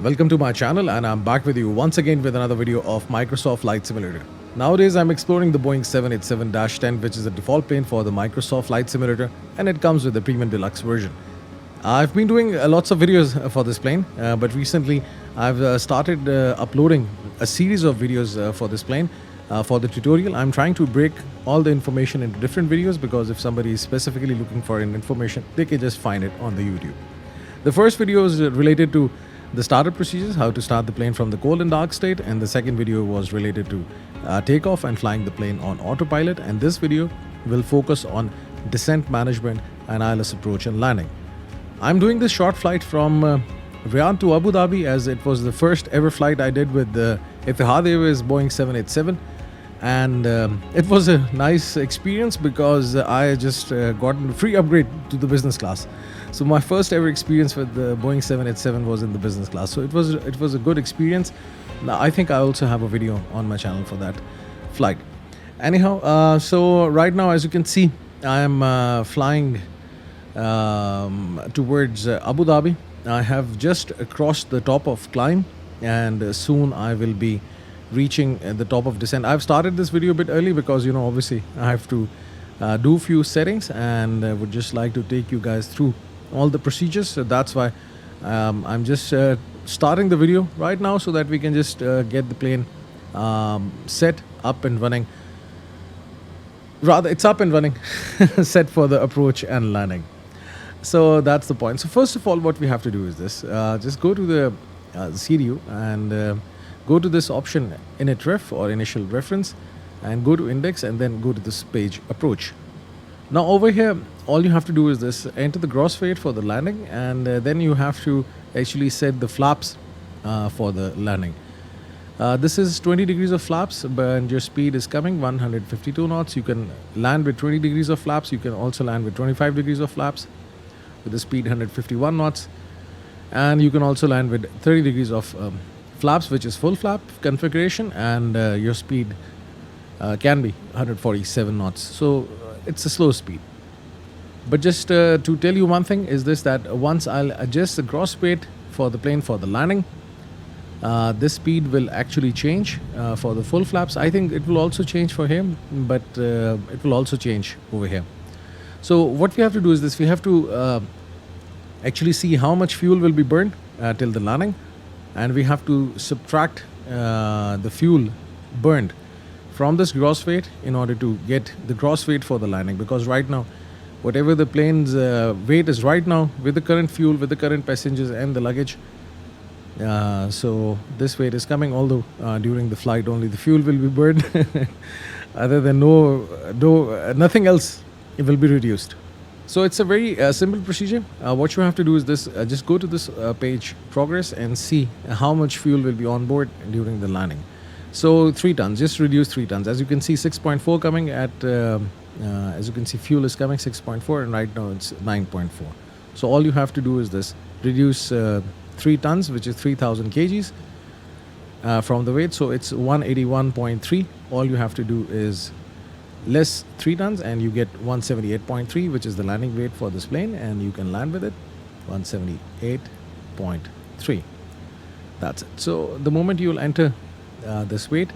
welcome to my channel, and I'm back with you once again with another video of Microsoft Flight Simulator. Nowadays I'm exploring the Boeing 787-10, which is the default plane for the Microsoft Flight Simulator, and it comes with the Premium Deluxe version. I've been doing lots of videos for this plane, but recently I've started uploading a series of videos for this plane. For the tutorial, I'm trying to break all the information into different videos, because if somebody is specifically looking for information, they can just find it on the YouTube. The first video is related to the startup procedures, how to start the plane from the cold and dark state, and the second video was related to takeoff and flying the plane on autopilot, and this video will focus on descent management and ILS approach and landing. I'm doing this short flight from Riyadh to Abu Dhabi, as it was the first ever flight I did with the Etihad Airways Boeing 787, and it was a nice experience because I just got a free upgrade to the business class. So my first ever experience with the Boeing 787 was in the business class. So it was a good experience. Now, I think I also have a video on my channel for that flight. Anyhow, so right now, as you can see, I am flying towards Abu Dhabi. I have just crossed the top of climb, and soon I will be reaching the top of descent. I've started this video a bit early because, you know, obviously I have to do few settings, and I would just like to take you guys through all the procedures. So that's why I'm just starting the video right now, so that we can just get the plane set up and running. Rather, it's up and running, set for the approach and landing. So that's the point. So first of all, what we have to do is this: just go to the CDU and go to this option, init-ref or initial reference, and go to index, and then go to this page approach. Now over here, all you have to do is this: enter the gross weight for the landing, and then you have to actually set the flaps for the landing. This is 20 degrees of flaps, and your speed is coming 152 knots. You can land with 20 degrees of flaps. You can also land with 25 degrees of flaps with the speed 151 knots. And you can also land with 30 degrees of flaps, which is full flap configuration, and your speed can be 147 knots. So it's a slow speed. But just to tell you one thing is this, that once I'll adjust the gross weight for the plane for the landing, this speed will actually change for the full flaps. I think it will also change for him, but it will also change over here. So what we have to do is this: we have to actually see how much fuel will be burned till the landing, and we have to subtract the fuel burned from this gross weight in order to get the gross weight for the landing. Because right now, whatever the plane's weight is right now, with the current fuel, with the current passengers and the luggage, so this weight is coming, although during the flight only the fuel will be burned. Other than nothing else, it will be reduced. So it's a very simple procedure. What you have to do is this: just go to this page progress and see how much fuel will be on board during the landing. So 3 tons, just reduce 3 tons. As you can see, 6.4 coming at, as you can see, fuel is coming 6.4, and right now it's 9.4. So all you have to do is this: reduce 3 tons, which is 3,000 kgs from the weight. So it's 181.3. All you have to do is less 3 tons, and you get 178.3, which is the landing weight for this plane, and you can land with it 178.3. That's it. So the moment you will enter this weight,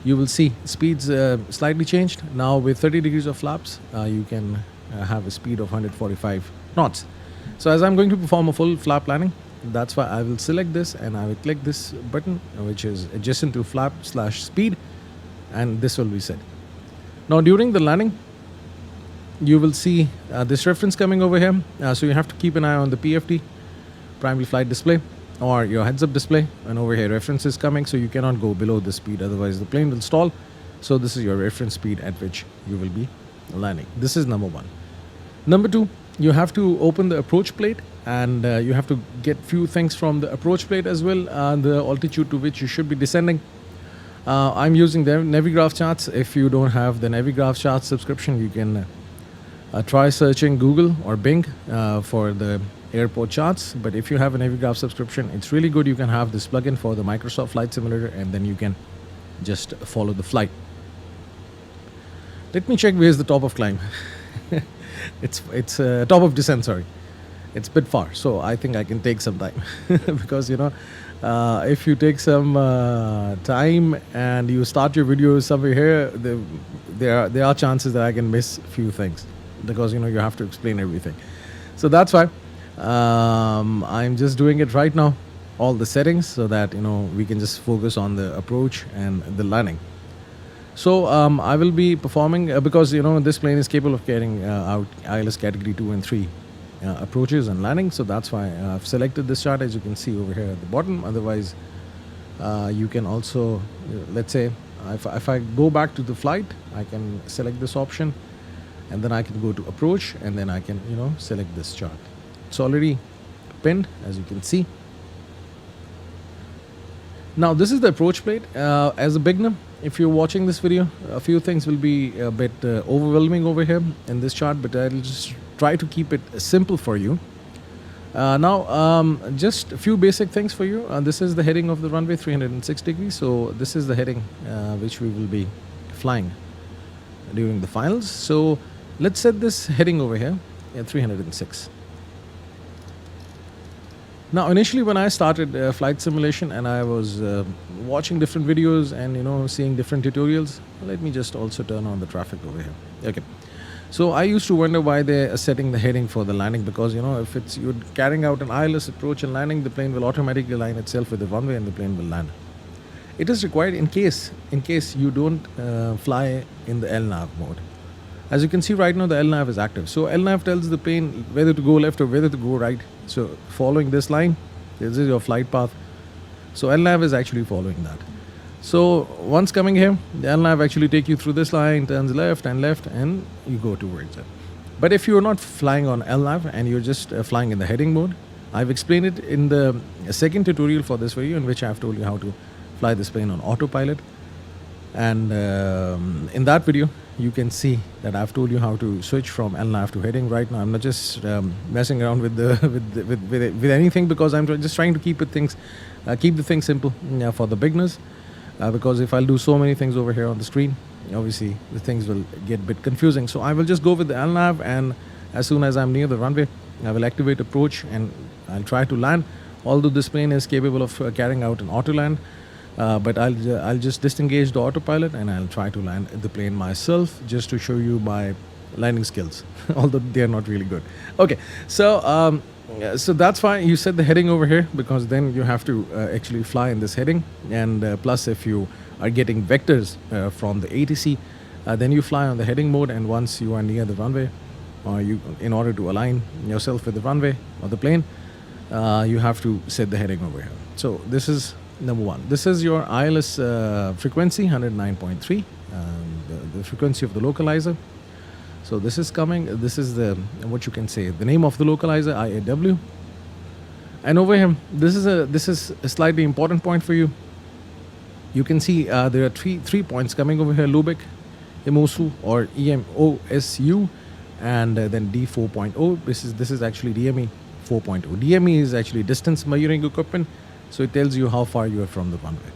you will see speeds slightly changed. Now with 30 degrees of flaps, you can have a speed of 145 knots. So as I'm going to perform a full flap landing, that's why I will select this, and I will click this button, which is adjacent to flap/speed, and this will be set. Now during the landing, you will see this reference coming over here. So you have to keep an eye on the PFD, primary flight display, or your heads-up display, and over here reference is coming, so you cannot go below this speed, otherwise the plane will stall. So this is your reference speed at which you will be landing. This is number 1. Number 2, you have to open the approach plate, and you have to get few things from the approach plate as well, the altitude to which you should be descending. I'm using the Navigraph charts. If you don't have the Navigraph charts subscription, you can try searching Google or Bing for the airport charts. But if you have a Navigraph subscription, it's really good. You can have this plugin for the Microsoft Flight Simulator, and then you can just follow the flight. Let me check where's the top of climb. It's top of descent, sorry. it's a bit far, so I think I can take some time because if you take some time and you start your video somewhere here, there are chances that I can miss a few things because you have to explain everything. So that's why I'm just doing it right now, all the settings, so that we can just focus on the approach and the landing. So I will be performing because this plane is capable of carrying out ILS category 2 and 3 approaches and landing. So that's why I've selected this chart, as you can see over here at the bottom. Otherwise, you can also, let's say, if I go back to the flight, I can select this option, and then I can go to approach, and then I can select this chart. It's already pinned, as you can see. Now this is the approach plate. As a beginner, if you're watching this video, a few things will be a bit overwhelming over here in this chart, but I'll just try to keep it simple for you. Now, just a few basic things for you. This is the heading of the runway, 306 degrees. So this is the heading which we will be flying during the finals. So let's set this heading over here at 306. Now, initially when I started flight simulation and I was watching different videos and seeing different tutorials, let me just also turn on the traffic over here. Okay. So I used to wonder why they are setting the heading for the landing, because if you're carrying out an ILS approach and landing, the plane will automatically align itself with the runway and the plane will land. It is required in case you don't fly in the LNAV mode. As you can see right now, the LNAV is active. So LNAV tells the plane whether to go left or whether to go right. So following this line, this is your flight path. So LNAV is actually following that. So once coming here, the LNAV actually take you through this line, turns left, and you go towards it. But if you're not flying on LNAV and you're just flying in the heading mode, I've explained it in the second tutorial for this video, in which I've told you how to fly this plane on autopilot. And in that video, you can see that I've told you how to switch from LNAV to heading. Right now, I'm not just messing around with anything, because I'm just trying to keep the things simple for the beginners. Because if I'll do so many things over here on the screen, obviously the things will get a bit confusing. So I will just go with the LNAV, and as soon as I'm near the runway, I will activate approach and I'll try to land. Although this plane is capable of carrying out an auto land, but I'll just disengage the autopilot and I'll try to land the plane myself, just to show you my landing skills, although they are not really good. Okay, so so that's why you set the heading over here, because then you have to actually fly in this heading. And plus, if you are getting vectors from the ATC, then you fly on the heading mode, and once you are near the runway, in order to align yourself with the runway or the plane, you have to set the heading over here. So this is number one. This is your ILS frequency, 109.3, the frequency of the localizer. So this is coming. This is the name of the localizer, IAW. And over here, this is a slightly important point for you. You can see there are three points coming over here: Lubeck, EMOSU or EMOSU, and then D4.0. This is actually DME 4.0. DME is actually distance measuring equipment, so it tells you how far you are from the runway.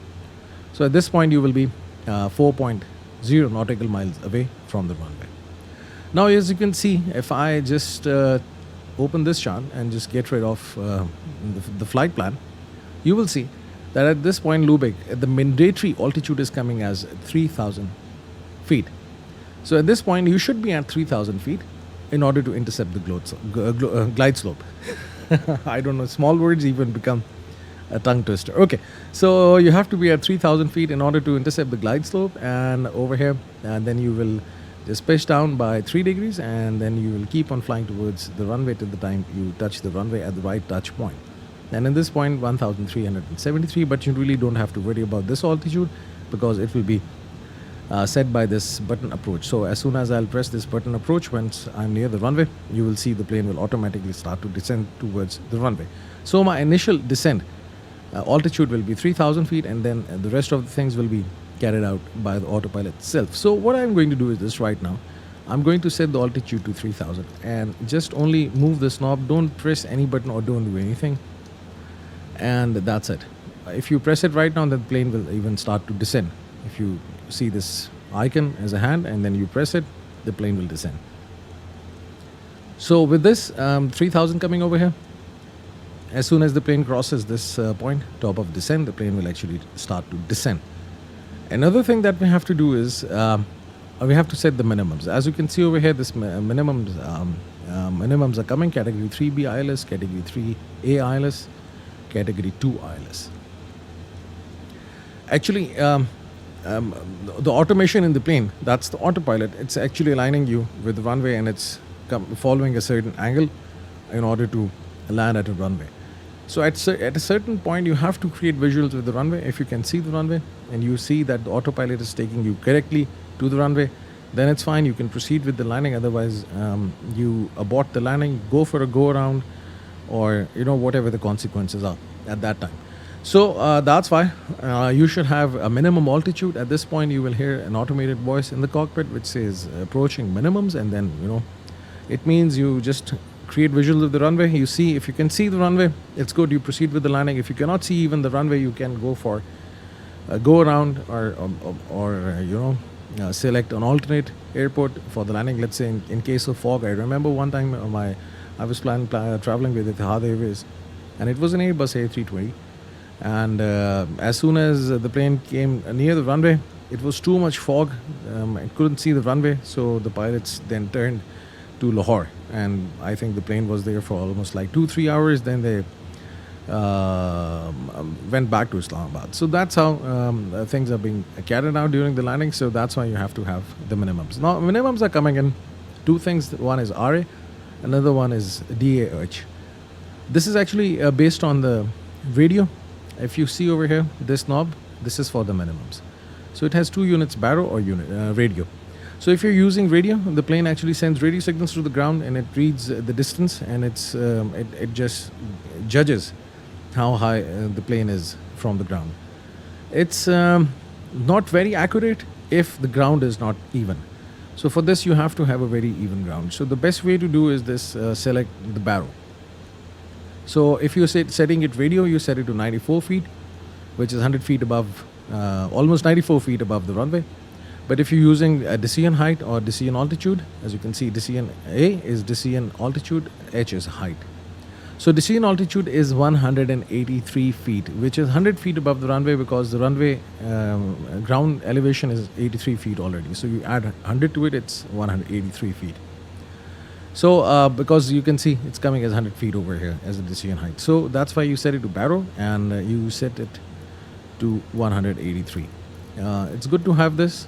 So at this point, you will be 4.0 nautical miles away from the runway. Now, as you can see, if I just open this chart and just get rid of the flight plan, you will see that at this point, Lubeck, the mandatory altitude is coming as 3,000 feet. So at this point, you should be at 3,000 feet in order to intercept the glide slope. I don't know, small words even become a tongue twister. Okay, so you have to be at 3,000 feet in order to intercept the glide slope, and over here, and then you will just pitch down by 3 degrees, and then you will keep on flying towards the runway till the time you touch the runway at the right touch point. And in this point, 1,373, but you really don't have to worry about this altitude, because it will be set by this button approach. So as soon as I'll press this button approach, once I'm near the runway, you will see the plane will automatically start to descend towards the runway. So my initial descent altitude will be 3,000 feet, and then the rest of the things will be carried out by the autopilot itself. So what I'm going to do is this right now. I'm going to set the altitude to 3,000 and just only move this knob. Don't press any button or don't do anything. And that's it. If you press it right now, the plane will even start to descend. If you see this icon as a hand and then you press it, the plane will descend. So with this 3000 coming over here, as soon as the plane crosses this point, top of descent, the plane will actually start to descend. Another thing that we have to do is we have to set the minimums. As you can see over here, this minimums are coming: category 3B ILS, category 3A ILS, category 2 ILS. Actually, the automation in the plane, that's the autopilot, it's actually aligning you with the runway, and it's following a certain angle in order to land at a runway. So at a certain point, you have to create visuals with the runway. If you can see the runway and you see that the autopilot is taking you correctly to the runway, then it's fine. You can proceed with the landing. Otherwise, you abort the landing, go for a go around, or whatever the consequences are at that time. So that's why you should have a minimum altitude. At this point, you will hear an automated voice in the cockpit which says approaching minimums, and then it means you just create visuals of the runway. You see, if you can see the runway, it's good. You proceed with the landing. If you cannot see even the runway, you can go for a go around, or select an alternate airport for the landing. Let's say in case of fog, I remember one time I was traveling with Etihad Airways, and it was an Airbus A320. And as soon as the plane came near the runway, it was too much fog. I couldn't see the runway, so the pilots then turned to Lahore, and I think the plane was there for almost like 2-3 hours. Then they went back to Islamabad. So that's how things are being carried out during the landing. So that's why you have to have the minimums. Now, minimums are coming in two things. One is RA, another one is DAH. This is actually based on the radio. If you see over here, this knob, this is for the minimums. So it has two units, baro or radio. So if you're using radio, the plane actually sends radio signals to the ground, and it reads the distance, and it just judges how high the plane is from the ground. It's not very accurate if the ground is not even. So for this, you have to have a very even ground. So the best way to do is this: select the baro. So if you're setting it radio, you set it to 94 feet, which is 100 feet above, almost 94 feet above the runway. But if you're using a decision height or decision altitude, as you can see, decision A is decision altitude, H is height. So decision altitude is 183 feet, which is 100 feet above the runway, because the runway ground elevation is 83 feet already. So you add 100 to it, it's 183 feet. So because you can see it's coming as 100 feet over here as the decision height. So that's why you set it to baro, and you set it to 183. It's good to have this.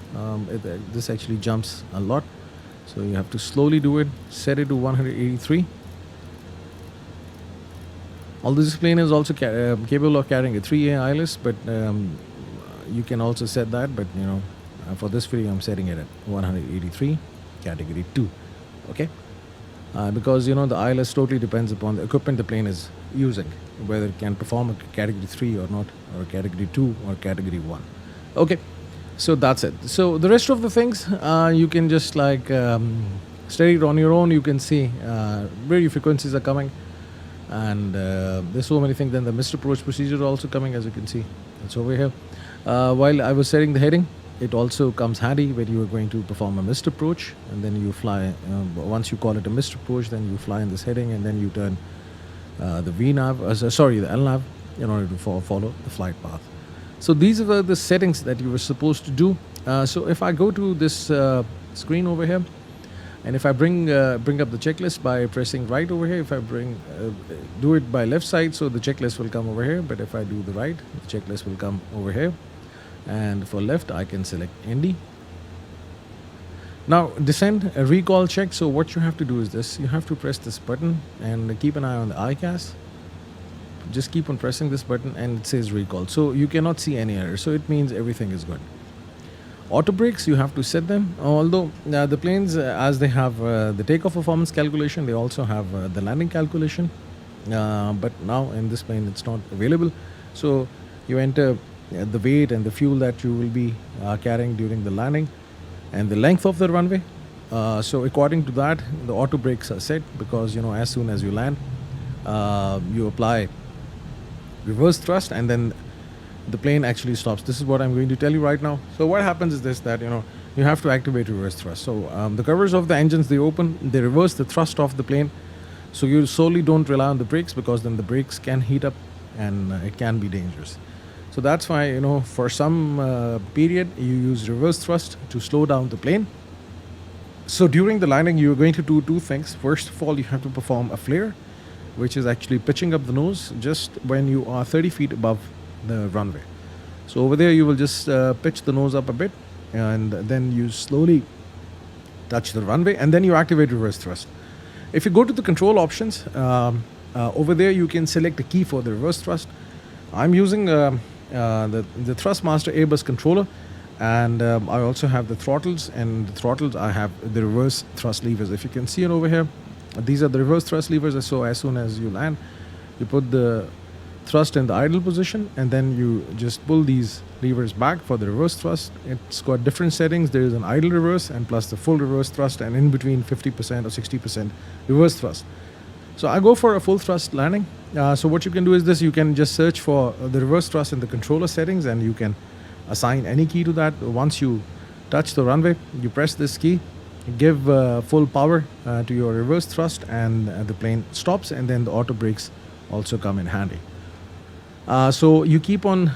This actually jumps a lot. So you have to slowly do it. Set it to 183. Although this plane is also capable of carrying a 3A ILS, but you can also set that. But for this video, I'm setting it at 183, category 2. Okay. Because the ILS totally depends upon the equipment the plane is using, whether it can perform a category 3 or not, or category 2 or category 1. Okay, so that's it. So the rest of the things you can just study it on your own. You can see radio frequencies are coming, and there's so many things. Then the missed approach procedure is also coming, as you can see. It's over here. While I was setting the heading, it also comes handy when you are going to perform a missed approach, and then you fly. Once you call it a missed approach, then you fly in this heading, and then you turn the the LNAV, in order to follow the flight path. So these are the settings that you were supposed to do. So if I go to this screen over here, and if I bring up the checklist by pressing right over here, if I do it by left side, so the checklist will come over here. But if I do the right, the checklist will come over here. And for left, I can select ND. Now descend, a recall check. So what you have to do is this: you have to press this button and keep an eye on the ICAS. Just keep on pressing this button, and it says recall. So you cannot see any error. So it means everything is good. Auto brakes, you have to set them. Although the planes, as they have the takeoff performance calculation, they also have the landing calculation. But now in this plane, it's not available. So you enter the weight and the fuel that you will be carrying during the landing, and the length of the runway. So according to that, the auto brakes are set, because as soon as you land, you apply reverse thrust, and then the plane actually stops. This is what I'm going to tell you right now. So what happens is this, that you have to activate reverse thrust. So the covers of the engines, they open, they reverse the thrust of the plane. So you solely don't rely on the brakes, because then the brakes can heat up and it can be dangerous. So that's why, for some period you use reverse thrust to slow down the plane. So during the landing, you're going to do two things. First of all, you have to perform a flare, which is actually pitching up the nose just when you are 30 feet above the runway. So over there, you will just pitch the nose up a bit, and then you slowly touch the runway, and then you activate reverse thrust. If you go to the control options, over there you can select a key for the reverse thrust. I'm using the Thrustmaster Airbus controller, and I also have the throttles, and the throttles I have the reverse thrust levers. If you can see it over here, these are the reverse thrust levers. So as soon as you land, you put the thrust in the idle position, and then you just pull these levers back for the reverse thrust. It's got different settings. There is an idle reverse and plus the full reverse thrust, and in between 50% or 60% reverse thrust. So I go for a full thrust landing. So what you can do is this: you can just search for the reverse thrust in the controller settings, and you can assign any key to that. Once you touch the runway, you press this key, give full power to your reverse thrust, and the plane stops, and then the auto brakes also come in handy. So you keep on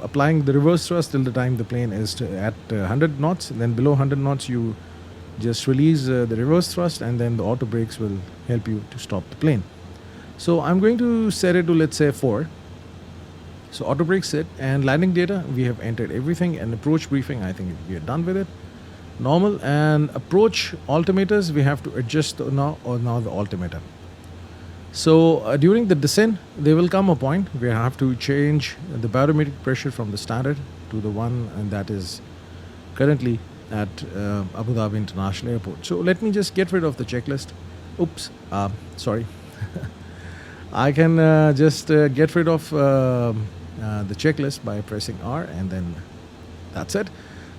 applying the reverse thrust till the time the plane is at 100 knots. And then below 100 knots, you just release the reverse thrust, and then the auto brakes will help you to stop the plane. So I'm going to set it to, let's say, 4. So auto brakes set, and landing data, we have entered everything. And approach briefing, I think we are done with it. Normal and approach altimeters, we have to adjust now the altimeter. So during the descent, there will come a point where I have to change the barometric pressure from the standard to the one, and that is currently at Abu Dhabi International Airport. So let me just get rid of the checklist. Oops, sorry. I can just get rid of the checklist by pressing R, and then that's it.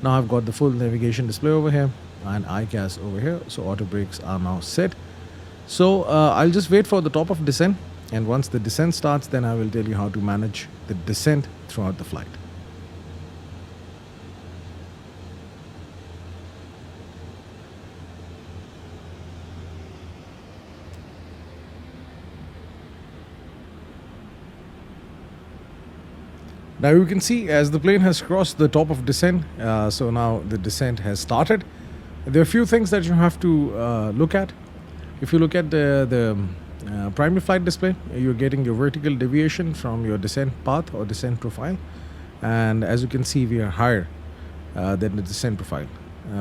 Now I've got the full navigation display over here and ICAS over here. So auto brakes are now set. So I'll just wait for the top of descent, and once the descent starts, then I will tell you how to manage the descent throughout the flight. Now you can see as the plane has crossed the top of descent, so now the descent has started. There are a few things that you have to look at. If you look at the primary flight display, you're getting your vertical deviation from your descent path or descent profile. And as you can see, we are higher than the descent profile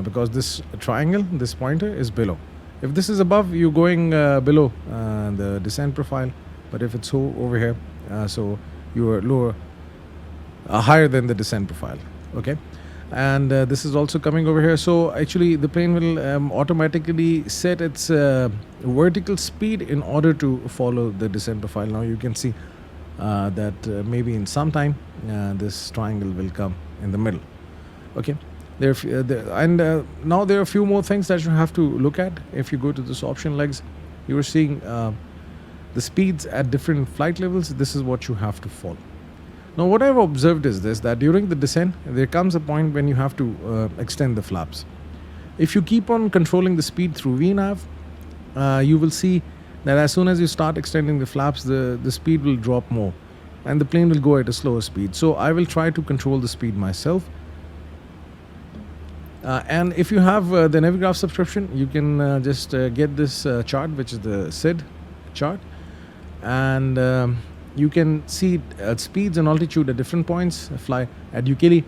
because this triangle, this pointer, is below. If this is above, you're going below the descent profile. But if it's over here, so you are lower, higher than the descent profile. Okay. And this is also coming over here. So actually the plane will automatically set its vertical speed in order to follow the descent profile. Now you can see that maybe in some time this triangle will come in the middle. Okay. Now there are a few more things that you have to look at. If you go to this option legs, you are seeing the speeds at different flight levels. This is what you have to follow. Now what I've observed is this, that during the descent, there comes a point when you have to extend the flaps. If you keep on controlling the speed through VNAV, you will see that as soon as you start extending the flaps, the speed will drop more and the plane will go at a slower speed. So I will try to control the speed myself. And if you have the Navigraph subscription, you can just get this chart, which is the SID chart. And you can see speeds and altitude at different points. Fly at Ukeli,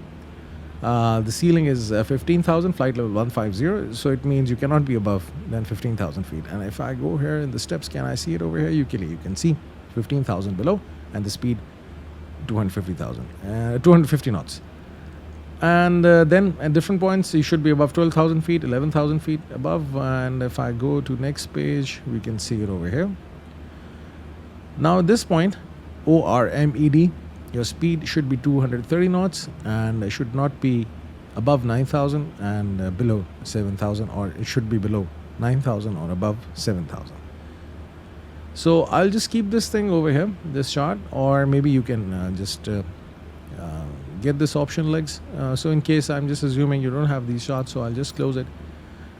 the ceiling is 15,000, flight level 150. So it means you cannot be above than 15,000 feet. And if I go here in the steps, can I see it over here? Ukeli, you can see 15,000 below, and the speed 250 knots. And then at different points, you should be above 12,000 feet, 11,000 feet above. And if I go to next page, we can see it over here. Now at this point, ORMED, your speed should be 230 knots and should not be above 9,000 and below 7,000, or it should be below 9,000 or above 7,000. So I'll just keep this thing over here, this chart, or maybe you can just get this option legs. So in case, I'm just assuming you don't have these shots, so I'll just close it,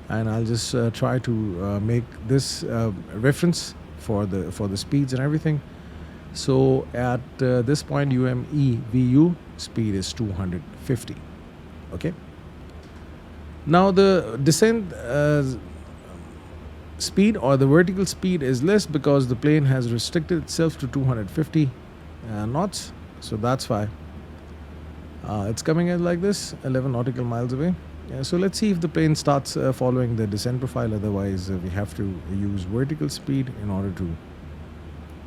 and I'll just try to make this reference for the speeds and everything. So at this point, UME VU speed is 250. Okay. Now the descent speed, or the vertical speed, is less because the plane has restricted itself to 250 knots. So that's why it's coming in like this, 11 nautical miles away. So let's see if the plane starts following the descent profile. Otherwise, we have to use vertical speed in order to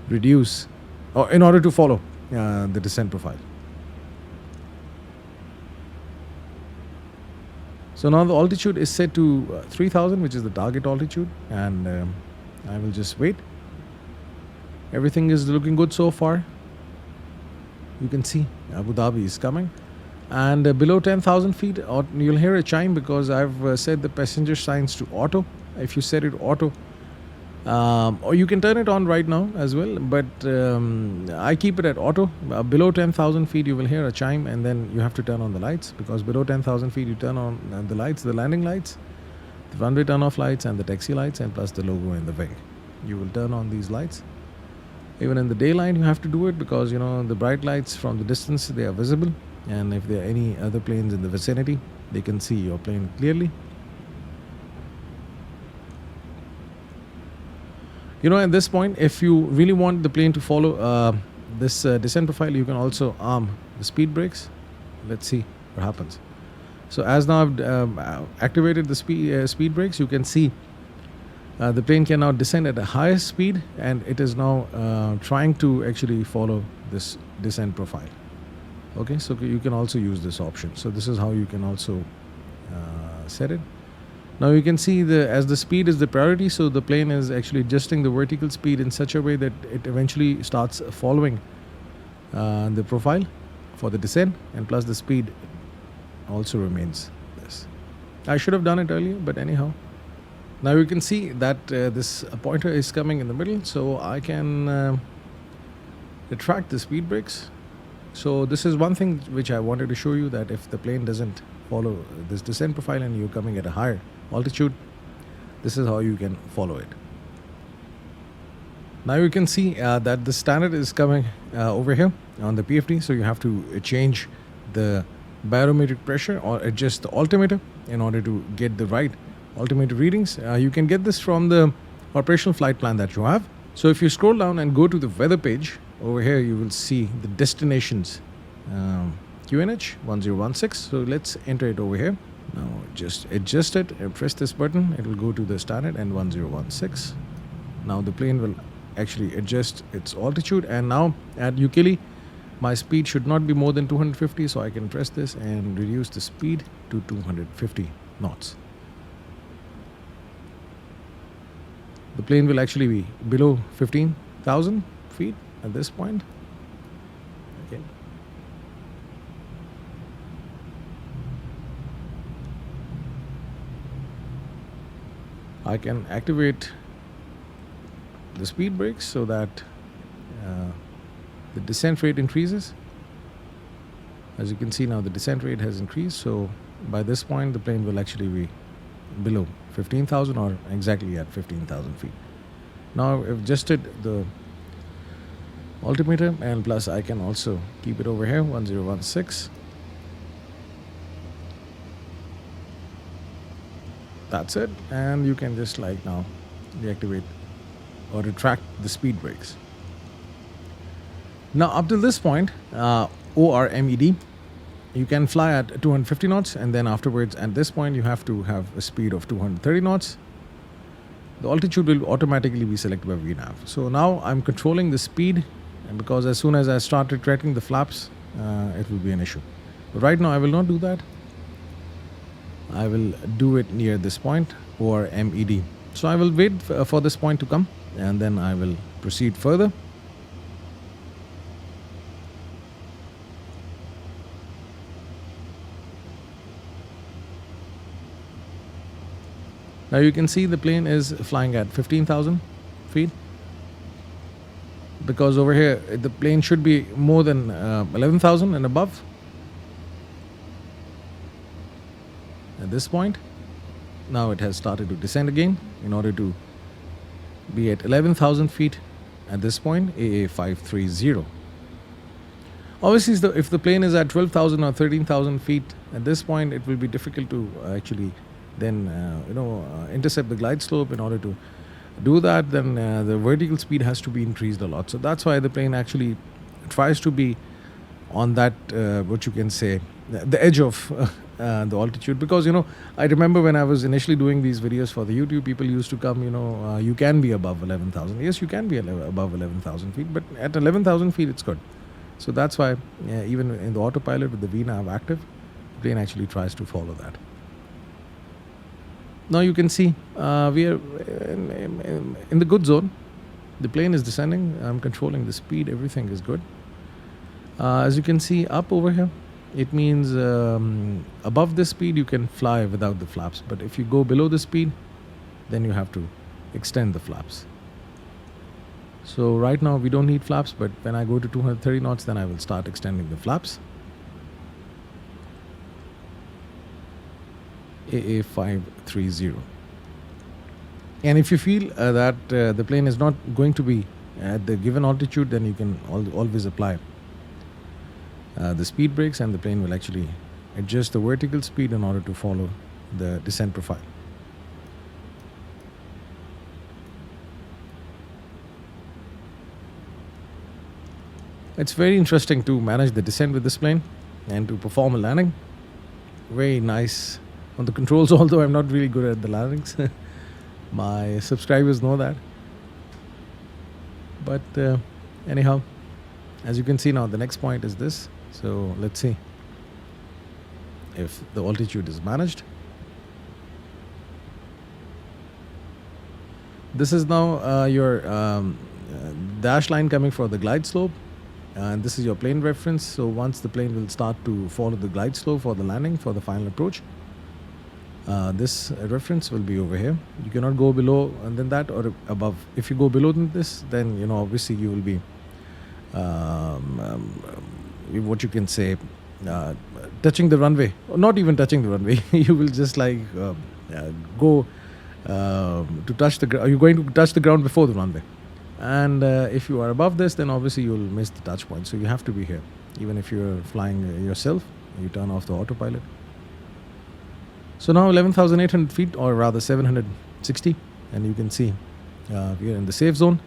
reduce, or in order to follow the descent profile. So now the altitude is set to 3000, which is the target altitude, and I will just wait. Everything is looking good so far. You can see Abu Dhabi is coming, and below 10,000 feet, you'll hear a chime because I've set the passenger signs to auto. If you set it auto, or you can turn it on right now as well, but I keep it at auto. Below 10,000 feet you will hear a chime, and then you have to turn on the lights, because below 10,000 feet you turn on the lights, the landing lights, the runway turn off lights, and the taxi lights, and plus the logo in the wing. You will turn on these lights. Even in the daylight you have to do it, because the bright lights from the distance, they are visible, and if there are any other planes in the vicinity, they can see your plane clearly. At this point, if you really want the plane to follow this descent profile, you can also arm the speed brakes. Let's see what happens. So as now I've activated the speed brakes, you can see the plane can now descend at a higher speed, and it is now trying to actually follow this descent profile. Okay, so you can also use this option. So this is how you can also set it. Now you can see as the speed is the priority, so the plane is actually adjusting the vertical speed in such a way that it eventually starts following the profile for the descent, and plus the speed also remains this. I should have done it earlier, but anyhow. Now you can see that this pointer is coming in the middle, so I can retract the speed brakes. So this is one thing which I wanted to show you, that if the plane doesn't follow this descent profile and you're coming at a higher altitude, this is how you can follow it. Now you can see that the standard is coming over here on the PFD, so you have to change the barometric pressure or adjust the altimeter in order to get the right altimeter readings. You can get this from the operational flight plan that you have. So if you scroll down and go to the weather page, over here you will see the destinations, QNH 1016. So let's enter it over here. Now just adjust it and press this button. It will go to the standard and 1016. Now the plane will actually adjust its altitude, and now at Ukili my speed should not be more than 250, so I can press this and reduce the speed to 250 knots. The plane will actually be below 15,000 feet at this point. Okay. I can activate the speed brakes so that the descent rate increases. As you can see now, the descent rate has increased, so by this point the plane will actually be below 15,000 or exactly at 15,000 feet. Now I've adjusted the altimeter, and plus I can also keep it over here 1016. That's it, and you can just like now deactivate or retract the speed brakes. Now up to this point, ORMED, you can fly at 250 knots, and then afterwards at this point you have to have a speed of 230 knots. The altitude will automatically be selected by VNAV. So now I'm controlling the speed, and because as soon as I start retracting the flaps, it will be an issue. But right now I will not do that. I will do it near this point, or MED. So I will wait for this point to come, and then I will proceed further. Now you can see the plane is flying at 15,000 feet, because over here the plane should be more than 11,000 and above. at this point. Now it has started to descend again in order to be at 11,000 feet at this point, AA530. Obviously, if the plane is at 12,000 or 13,000 feet at this point, it will be difficult to actually then intercept the glide slope. In order to do that, then the vertical speed has to be increased a lot. So that's why the plane actually tries to be on that what you can say the edge of the altitude, because I remember when I was initially doing these videos for the YouTube, people used to come, you can be above 11,000. Yes, you can be above 11,000 feet, but at 11,000 feet it's good. So that's why even in the autopilot with the VNav active, the plane actually tries to follow that. Now you can see we are in the good zone. The plane is descending. I'm controlling the speed. Everything is good. As you can see up over here, it means above this speed you can fly without the flaps. But if you go below the speed, then you have to extend the flaps. So right now we don't need flaps, but when I go to 230 knots, then I will start extending the flaps. AA530. And if you feel that the plane is not going to be at the given altitude, then you can always apply the speed brakes, and the plane will actually adjust the vertical speed in order to follow the descent profile. It's very interesting to manage the descent with this plane and to perform a landing. Very nice on the controls, although I'm not really good at the landings. My subscribers know that. But anyhow, as you can see now, the next point is this. So let's see if the altitude is managed. This is now your dash line coming for the glide slope. And this is your plane reference. So once the plane will start to follow the glide slope for the landing, for the final approach, this reference will be over here. You cannot go below and then that or above. If you go below than this, then obviously you will be what you can say touching the runway, or not even touching the runway. You will just like go to touch the ground. You're going to touch the ground before the runway. And if you are above this, then obviously you will miss the touch point. So you have to be here. Even if you're flying yourself, you turn off the autopilot. So now 11,800 feet, or rather 760, and you can see we are in the safe zone.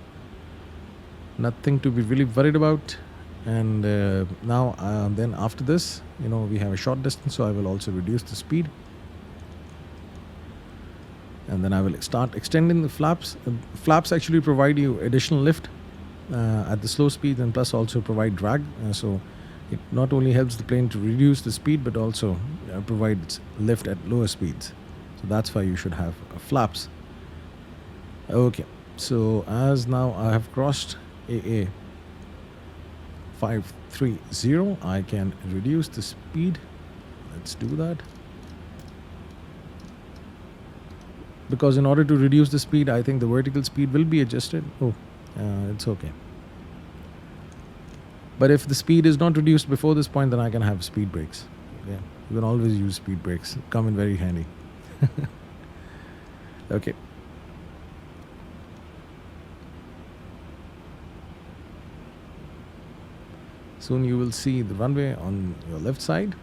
Nothing to be really worried about. And now then after this, we have a short distance, so I will also reduce the speed. And then I will start extending the flaps. Flaps actually provide you additional lift at the slow speed, and plus also provide drag. So it not only helps the plane to reduce the speed, but also provides lift at lower speeds. So that's why you should have flaps. Okay, so as now I have crossed AA530, I can reduce the speed. Let's do that. Because in order to reduce the speed, I think the vertical speed will be adjusted. It's okay. But if the speed is not reduced before this point, then I can have speed brakes. Yeah, you can always use speed brakes. Come in very handy. Okay. Soon you will see the runway on your left side.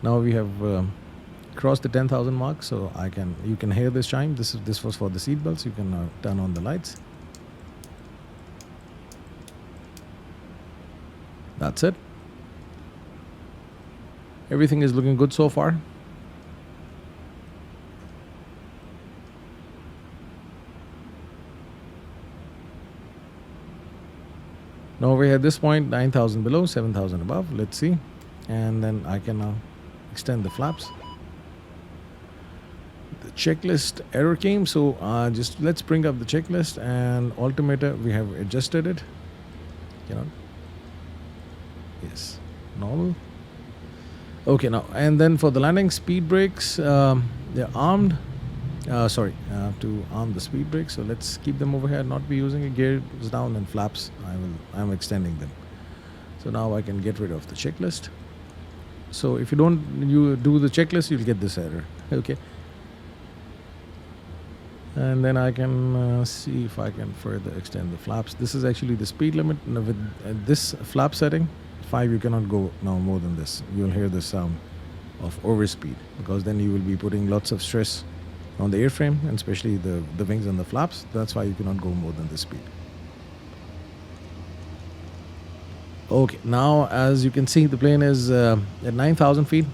Now we have crossed the 10,000 mark, so you can hear this chime. This was for the seat belts. You can now turn on the lights. That's it. Everything is looking good so far. Now we're at this point, 9,000 below, 7,000 above. Let's see. And then I can now extend the flaps. The checklist error came, so just let's bring up the checklist, and altimeter, we have adjusted it. Yes, normal. Okay, now and then for the landing, speed brakes, they're armed. Sorry, to arm the speed brake. So let's keep them over here, not be using it. Gears down and flaps, I'm extending them. So now I can get rid of the checklist. So if you do the checklist, you'll get this error. Okay. And then I can see if I can further extend the flaps. This is actually the speed limit. Now with this flap setting, 5, you cannot go now more than this. You'll hear the sound of overspeed, because then you will be putting lots of stress on the airframe, and especially the wings and the flaps. That's why you cannot go more than this speed. Okay, now as you can see, the plane is at 9,000 feet.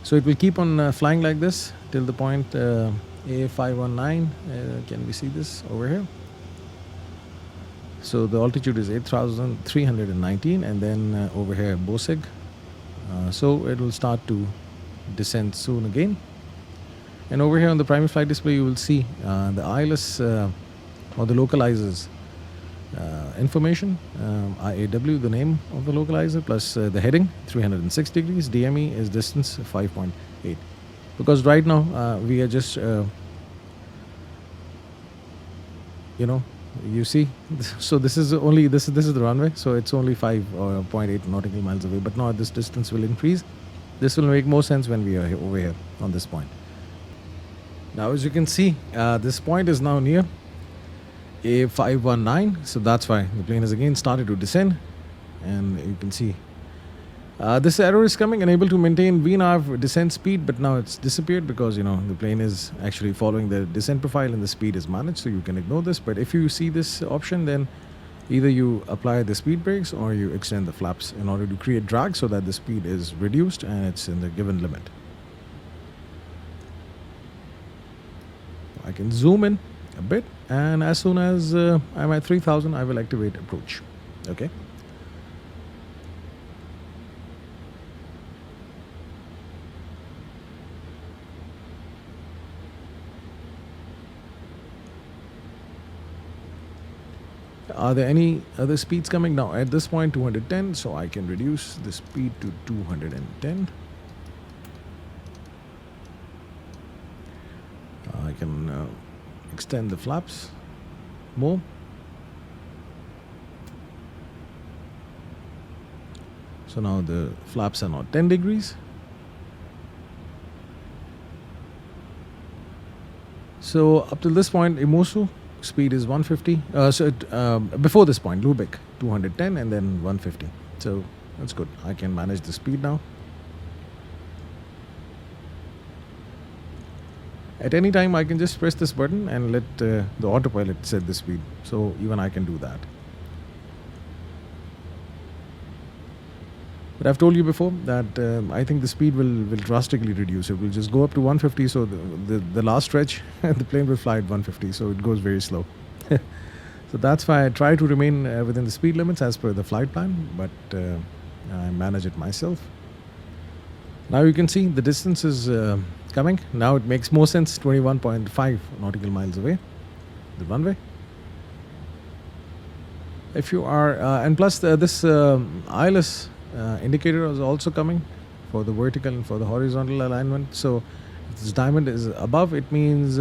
So it will keep on flying like this till the point A519. Can we see this over here? So the altitude is 8,319, and then over here Bosig. So it will start to descend soon again. And over here on the primary flight display, you will see the ILS or the localizers information, IAW, the name of the localizer, plus the heading 306 degrees. DME is distance 5.8. Because right now we are just you see, so this is only this is the runway, so it's only 5.8 nautical miles away. But now this distance will increase. This will make more sense when we are over here on this point. Now as you can see, this point is now near A519, so that's why the plane has again started to descend. And you can see this error is coming, unable to maintain VNAV descent speed, but now it's disappeared because the plane is actually following the descent profile and the speed is managed, so you can ignore this. But if you see this option, then either you apply the speed brakes or you extend the flaps in order to create drag so that the speed is reduced and it's in the given limit. I can zoom in a bit, and as soon as I'm at 3,000, I will activate approach. Okay. Are there any other speeds coming now? At this point, 210, so I can reduce the speed to 210. I can extend the flaps more. So now the flaps are now 10 degrees. So up till this point, Imosu speed is 150. Before this point, Lubeck 210 and then 150. So that's good. I can manage the speed now. At any time, I can just press this button and let the autopilot set the speed. So even I can do that. But I've told you before that I think the speed will drastically reduce. It will just go up to 150. So the last stretch, the plane will fly at 150. So it goes very slow. So that's why I try to remain within the speed limits as per the flight plan. But I manage it myself. Now you can see the distance is coming. Now it makes more sense. 21.5 nautical miles away, the runway. If you are, and plus this ILS indicator is also coming for the vertical and for the horizontal alignment. So if this diamond is above, it means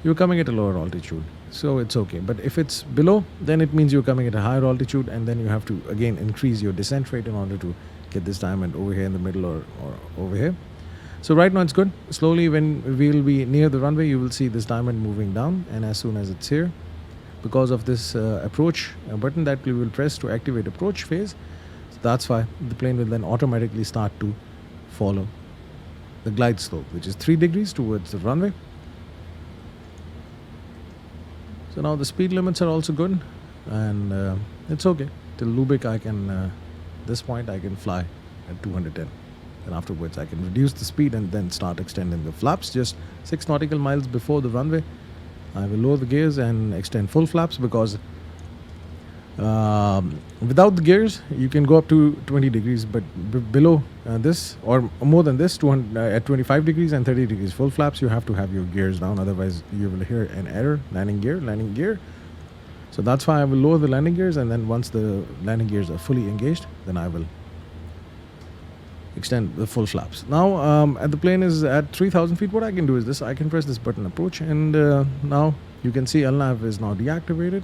you're coming at a lower altitude. So it's okay. But if it's below, then it means you're coming at a higher altitude, and then you have to again increase your descent rate in order to get this diamond over here in the middle or over here. So right now it's good. Slowly when we'll be near the runway, you will see this diamond moving down, and as soon as it's here, because of this approach button that we will press to activate approach phase, so that's why the plane will then automatically start to follow the glide slope, which is 3 degrees towards the runway. So now the speed limits are also good, and it's okay. Till Lubeck I can, this point I can fly at 210. And afterwards I can reduce the speed and then start extending the flaps. Just 6 nautical miles before the runway, I will lower the gears and extend full flaps, because without the gears you can go up to 20 degrees, but below this or more than this, at 25 degrees and 30 degrees full flaps, you have to have your gears down, otherwise you will hear an error, landing gear. So that's why I will lower the landing gears, and then once the landing gears are fully engaged, then I will extend the full flaps. Now, at the plane is at 3,000 feet. What I can do is this: I can press this button, approach, and now you can see LNAV is now deactivated.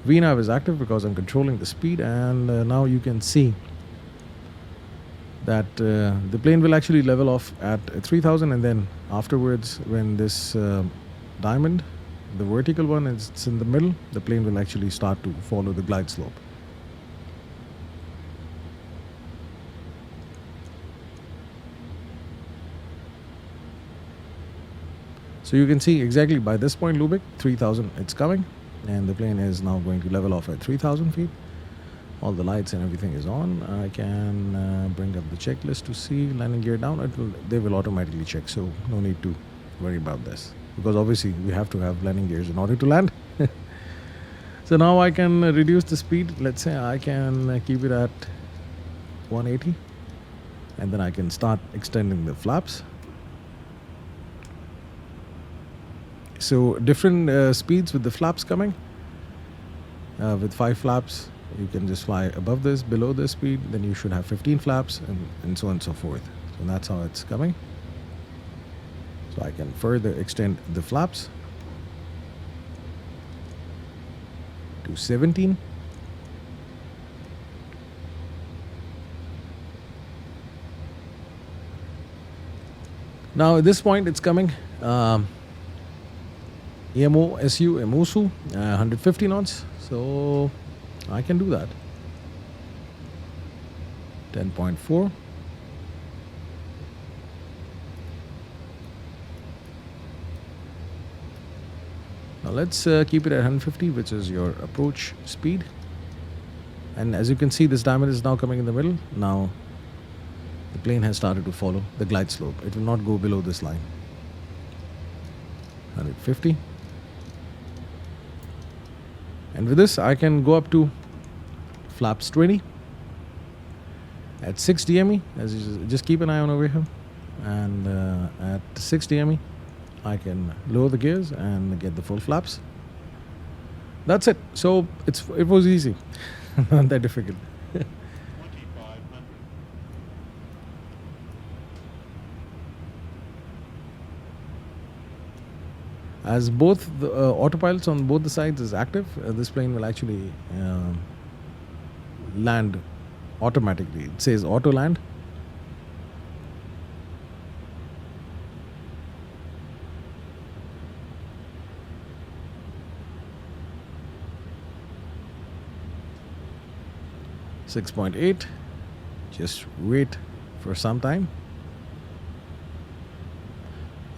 VNAV is active because I'm controlling the speed, and now you can see that the plane will actually level off at 3,000, and then afterwards, when this diamond, the vertical one, is in the middle, the plane will actually start to follow the glide slope. So you can see exactly by this point, Lubick, 3,000, it's coming, and the plane is now going to level off at 3,000 feet. All the lights and everything is on. I can bring up the checklist to see landing gear down. They will automatically check, so no need to worry about this, because obviously we have to have landing gears in order to land. So now I can reduce the speed. Let's say I can keep it at 180, and then I can start extending the flaps. So different speeds with the flaps coming. With 5 flaps, you can just fly above this, below this speed, then you should have 15 flaps, and so on and so forth. So that's how it's coming. So I can further extend the flaps to 17. Now at this point it's coming EMO, SU, EMOSU, 150 knots. So I can do that. 10.4. Now let's keep it at 150, which is your approach speed. And as you can see, this diamond is now coming in the middle. Now the plane has started to follow the glide slope. It will not go below this line. 150. And with this, I can go up to flaps 20 at 6 DME. As you just keep an eye on over here. And at 6 DME, I can lower the gears and get the full flaps. That's it. So it was easy, not that difficult. 2,500. As both the autopilots on both the sides is active, this plane will actually land automatically. It says auto land. .8. Just wait for some time.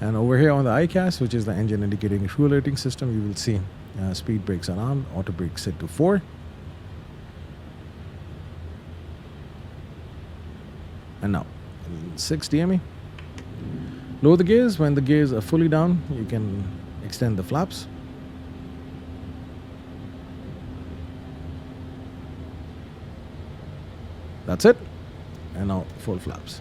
And over here on the ICAS, which is the engine indicating fuel rating system, you will see speed brakes are on, auto brake set to 4. And now 6 DME. Lower the gears. When the gears are fully down, you can extend the flaps. That's it. And now full flaps.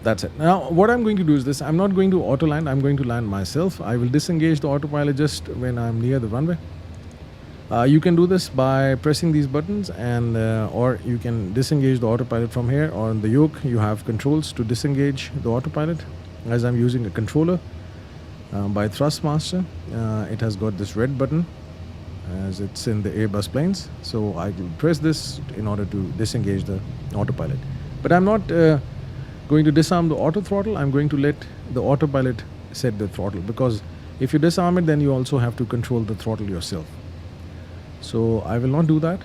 That's it. Now what I'm going to do is this. I'm not going to auto land. I'm going to land myself. I will disengage the autopilot just when I'm near the runway. You can do this by pressing these buttons, and or you can disengage the autopilot from here. On the yoke, you have controls to disengage the autopilot. As I'm using a controller by Thrustmaster, it has got this red button as it's in the Airbus planes. So I will press this in order to disengage the autopilot. But I'm not going to disarm the auto throttle. I'm going to let the autopilot set the throttle, because if you disarm it, then you also have to control the throttle yourself. So I will not do that,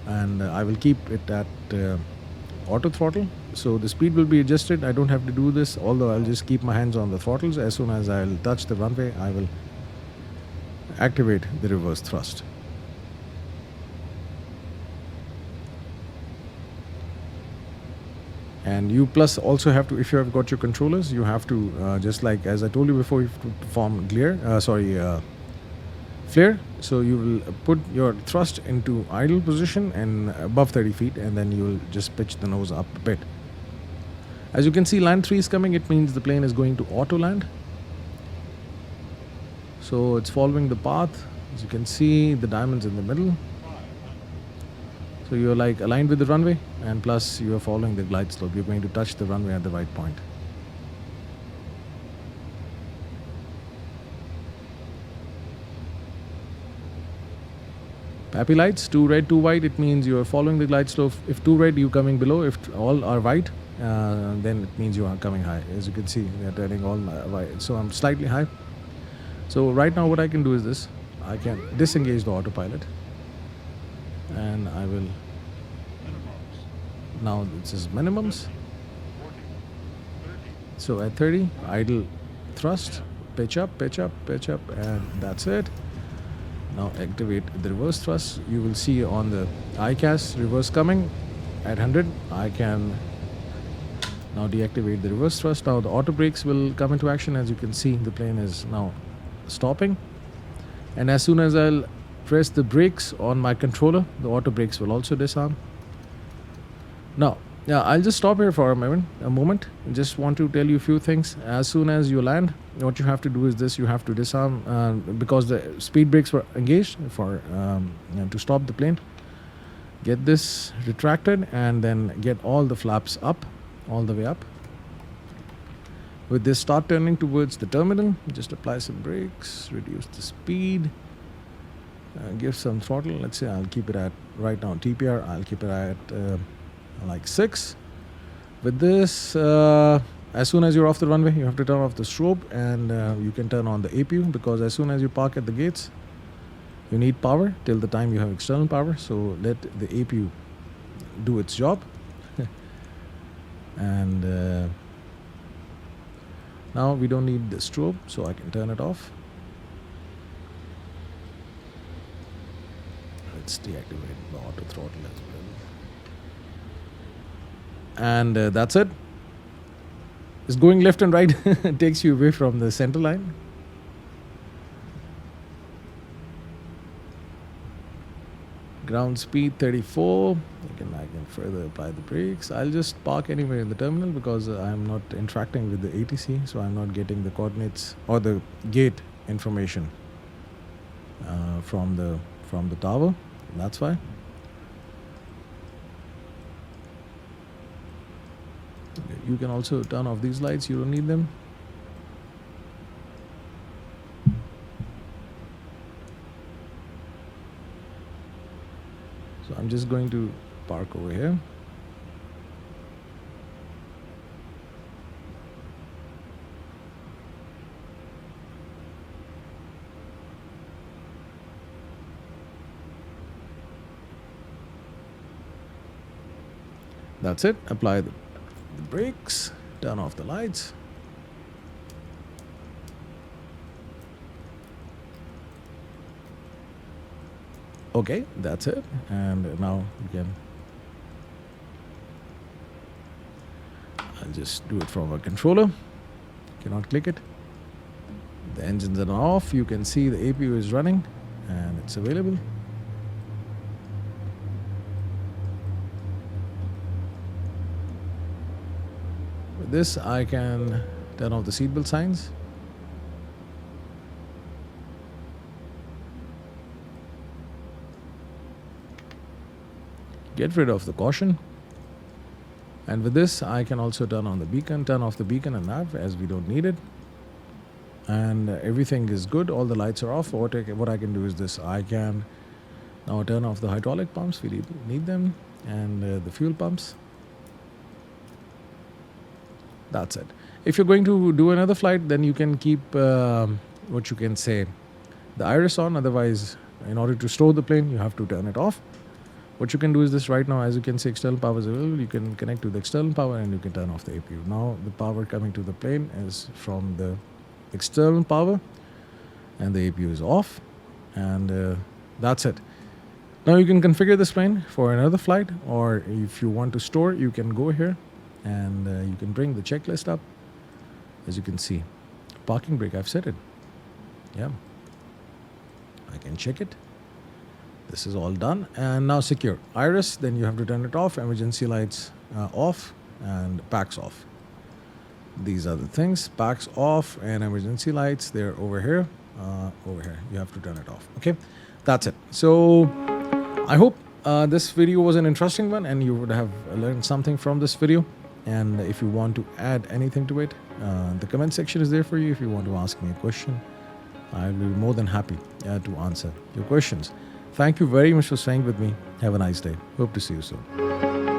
and I will keep it at auto throttle. So the speed will be adjusted. I don't have to do this, although I'll just keep my hands on the throttles. As soon as I'll touch the runway, I will activate the reverse thrust. And you plus also have to, if you have got your controllers, you have to just like as I told you before, you have to perform flare. So you will put your thrust into idle position and above 30 feet, and then you will just pitch the nose up a bit. As you can see, land 3 is coming. It means the plane is going to auto land. So it's following the path. As you can see, the diamond's in the middle. So you're like aligned with the runway, and plus you are following the glide slope. You're going to touch the runway at the right point. Happy lights, 2 red, 2 white, it means you are following the glide slope. If 2 red, you coming below. If all are white, then it means you are coming high. As you can see, they are turning all white. So I'm slightly high. So right now what I can do is this. I can disengage the autopilot. And I will, now this is minimums. 40, 30, So at 30, idle thrust, pitch up, pitch up, pitch up, and that's it. Now activate the reverse thrust. You will see on the ICAS reverse coming at 100. I can now deactivate the reverse thrust. Now the auto brakes will come into action. As you can see, the plane is now stopping. And as soon as I'll press the brakes on my controller, the auto brakes will also disarm. Now, yeah, I'll just stop here for a moment. I just want to tell you a few things. As soon as you land, what you have to do is this: you have to disarm because the speed brakes were engaged for to stop the plane. Get this retracted and then get all the flaps up, all the way up. With this, start turning towards the terminal. Just apply some brakes, reduce the speed, give some throttle. Let's say I'll keep it at right now TPR. I'll keep it at like 6. With this, as soon as you're off the runway, you have to turn off the strobe, and you can turn on the APU, because as soon as you park at the gates, you need power till the time you have external power. So let the APU do its job. And now we don't need the strobe, so I can turn it off. Let's deactivate the auto throttle as well. And that's it. It's going left and right. It takes you away from the center line. Ground speed 34. I can further apply the brakes. I'll just park anywhere in the terminal because I'm not interacting with the ATC, so I'm not getting the coordinates or the gate information from the tower. That's why. You can also turn off these lights. You don't need them. So I'm just going to park over here. That's it. Apply the brakes, turn off the lights. Okay, that's it. And now you can, I'll just do it from a controller. Cannot click it. The engines are off. You can see the APU is running and it's available. With this, I can turn off the seatbelt signs. Get rid of the caution. And with this, I can also turn on the beacon, turn off the beacon and nav, as we don't need it. And everything is good. All the lights are off. What I can do is this. I can now turn off the hydraulic pumps. We need them. And the fuel pumps. That's it. If you're going to do another flight, then you can keep, what you can say, the iris on. Otherwise, in order to store the plane, you have to turn it off. What you can do is this. Right now, as you can see, external power is available. You can connect to the external power and you can turn off the APU. Now the power coming to the plane is from the external power and the APU is off, and that's it. Now you can configure this plane for another flight, or if you want to store, you can go here and you can bring the checklist up. As you can see, parking brake, I've set it. Yeah, I can check it. This is all done. And now secure iris, then you have to turn it off. Emergency lights off and packs off. These are the things. Packs off and emergency lights, they're over here. Over here you have to turn it off. Okay, that's it. So I hope This video was an interesting one, and you would have learned something from this video. And if you want to add anything to it, the comment section is there for you. If you want to ask me a question, I'll be more than happy to answer your questions. Thank you very much for staying with me. Have a nice day. Hope to see you soon.